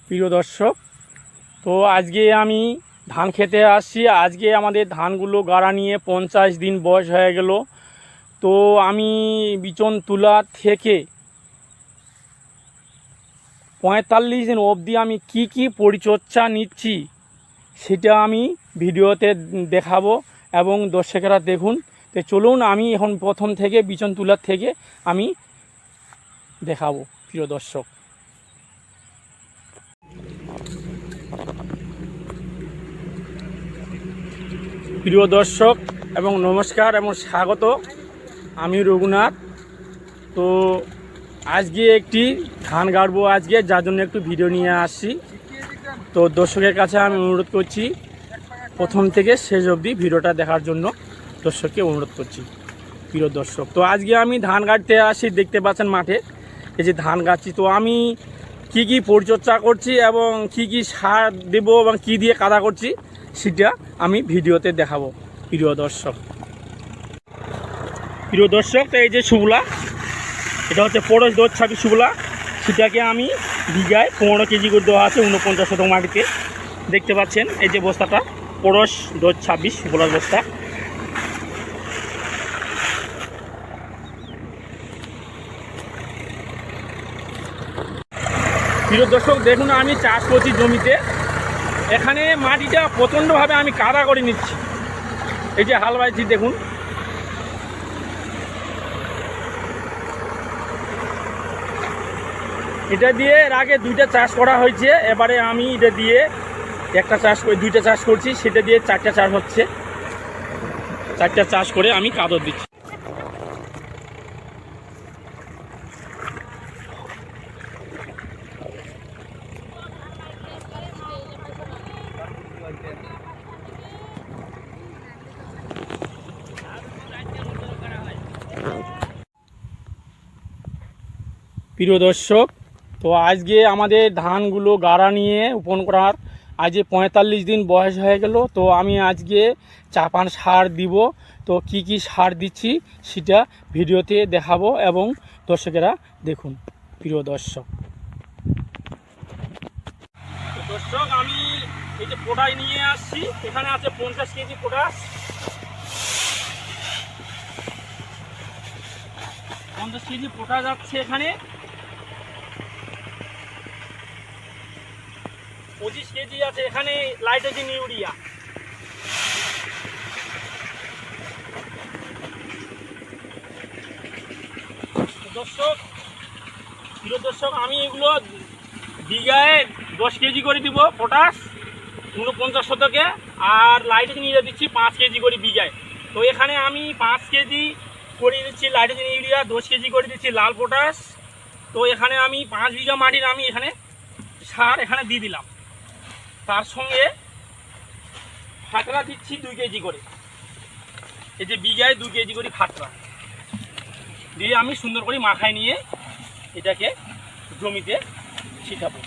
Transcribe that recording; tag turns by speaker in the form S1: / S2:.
S1: প্রিয় দর্শক, তো আজকে আমি ধান খেতে আসছি। আজকে আমাদের ধানগুলো গাড়া নিয়ে 50 দিন বয়স হয়ে গেল। তো আমি বিচন তুলা থেকে 45 দিন অবধি আমি কি পরিচর্যা নিচ্ছি সেটা আমি ভিডিওতে দেখাবো এবং দর্শকেরা দেখুন। তো চলুন আমি এখন প্রথম থেকে বিচন তুলার থেকে আমি দেখাবো প্রিয় দর্শক। প্রিয় দর্শক এবং নমস্কার এবং স্বাগত, আমি রঘুনাথ। তো আজকে একটি ধান গাড়বো আজকে, যার জন্য একটু ভিডিও নিয়ে আসছি। তো দর্শকের কাছে আমি অনুরোধ করছি প্রথম থেকে শেষ অবধি ভিডিওটা দেখার জন্য দর্শককে অনুরোধ করছি। প্রিয় দর্শক, তো আজকে আমি ধান গাড়তে আসি, দেখতে পাচ্ছেন মাঠে এই যে ধান গাড়ছি। তো আমি কি পরিচর্যা করছি এবং কি সার দেবো এবং কি দিয়ে কাদা করছি সেটা আমি ভিডিওতে দেখাবো প্রিয় দর্শক। তো এই যে সুবলা, এটা হচ্ছে পরশ 226 সুবলা, সেটাকে আমি বিঘায় 15 কেজি করে দেওয়া আছে 49 শতক মাটিতে। দেখতে পাচ্ছেন এই যে বস্তাটা পরশ 226 সুবলার বস্তা। প্রিয় দর্শক দেখুন, আমি চাষ করছি জমিতে। এখানে মাটিটা প্রচণ্ডভাবে আমি কাদা করে নিচ্ছি। এই যে হাল বাইছি দেখুন, এটা দিয়ে এর আগে 2টা চাষ করা হয়েছে। এবারে আমি এটা দিয়ে একটা চাষ করে 2টা চাষ করছি, সেটা দিয়ে 4টা চাষ হচ্ছে। 4টা চাষ করে আমি কাদর দিচ্ছি। প্রিয় দর্শক, তো আজকে আমাদের ধানগুলো গাড়া নিয়ে উপন করার আজকে 45 দিন বয়স হয়ে গেল। তো আমি আজকে চাপান সার দিব। তো কি সার দিচ্ছি সেটা ভিডিওতে দেখাবো এবং দর্শকেরা দেখুন। প্রিয় দর্শক, আমি এই যে পোটাশ নিয়ে আসছি, এখানে আছে 50 কেজি পোটাশ। 50 কেজি পোটাশ যাচ্ছে এখানে। 25 কেজি আছে এখানে লাইট্রোজেন ইউরিয়া। প্রিয় দর্শক, আমি এগুলো বিঘায় 10 কেজি করে দিব পটাশ 49 শতকে, আর লাইট্রোজেন ইউরিয়া দিচ্ছি 5 কেজি করে বিঘায়। তো এখানে আমি 5 কেজি করে দিচ্ছি লাইট্রোজেন ইউরিয়া, 10 কেজি করে দিচ্ছি লাল পটাশ। তো এখানে আমি 5 বিঘা মাটির আমি এখানে সার এখানে দিয়ে দিলাম। তার সঙ্গে খাটরা দিচ্ছি 2 কেজি করে। এই যে বিঘায় 2 কেজি করে খাটরা দিয়ে আমি সুন্দর করে মাখায় নিয়ে এটাকে জমিতে ছিটাবো।